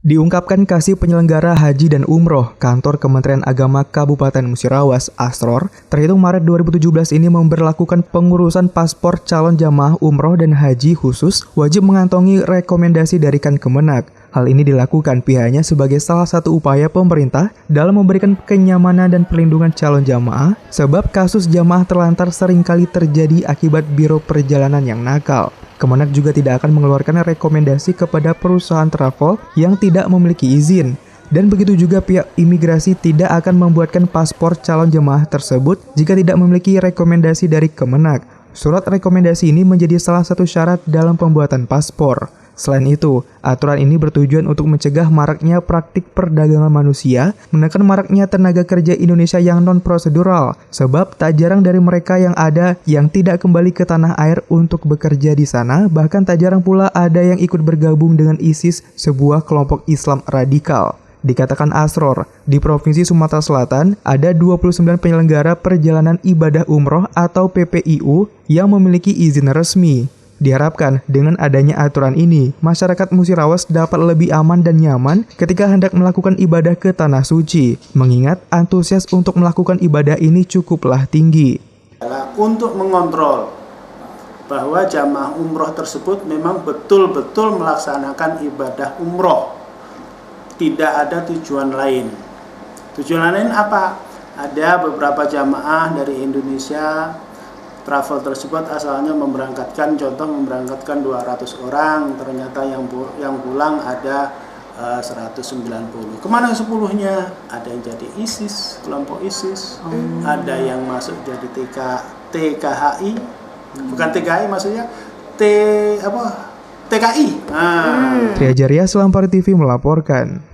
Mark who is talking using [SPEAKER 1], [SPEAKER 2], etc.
[SPEAKER 1] Diungkapkan kasih penyelenggara haji dan umroh, Kantor Kementerian Agama Kabupaten Musirawas, Asror, terhitung Maret 2017 ini memberlakukan pengurusan paspor calon jamaah umroh dan haji khusus wajib mengantongi rekomendasi dari Kemenak. Hal ini dilakukan pihaknya sebagai salah satu upaya pemerintah dalam memberikan kenyamanan dan perlindungan calon jamaah, sebab kasus jamaah terlantar seringkali terjadi akibat biro perjalanan yang nakal. Kemenak juga tidak akan mengeluarkan rekomendasi kepada perusahaan travel yang tidak memiliki izin. Dan begitu juga pihak imigrasi tidak akan membuatkan paspor calon jemaah tersebut jika tidak memiliki rekomendasi dari Kemenak. Surat rekomendasi ini menjadi salah satu syarat dalam pembuatan paspor. Selain itu, aturan ini bertujuan untuk mencegah maraknya praktik perdagangan manusia, menekan maraknya tenaga kerja Indonesia yang non-prosedural, sebab tak jarang dari mereka yang ada yang tidak kembali ke tanah air untuk bekerja di sana, bahkan tak jarang pula ada yang ikut bergabung dengan ISIS, sebuah kelompok Islam radikal. Dikatakan Asror, di Provinsi Sumatera Selatan, ada 29 penyelenggara perjalanan ibadah umroh atau PPIU yang memiliki izin resmi. Diharapkan dengan adanya aturan ini, masyarakat Musirawas dapat lebih aman dan nyaman ketika hendak melakukan ibadah ke Tanah Suci, mengingat antusias untuk melakukan ibadah ini cukuplah tinggi.
[SPEAKER 2] Untuk mengontrol bahwa jamaah umroh tersebut memang betul-betul melaksanakan ibadah umroh, tidak ada tujuan lain. Tujuan lain apa? Ada beberapa jamaah dari Indonesia travel tersebut asalnya memberangkatkan 200 orang, ternyata yang pulang ada 190. Kemana 10-nya? Ada yang jadi ISIS, kelompok ISIS, ada yang masuk jadi TKHI, bukan TKI maksudnya TKI.
[SPEAKER 1] Tria Jaria, Selampari TV melaporkan.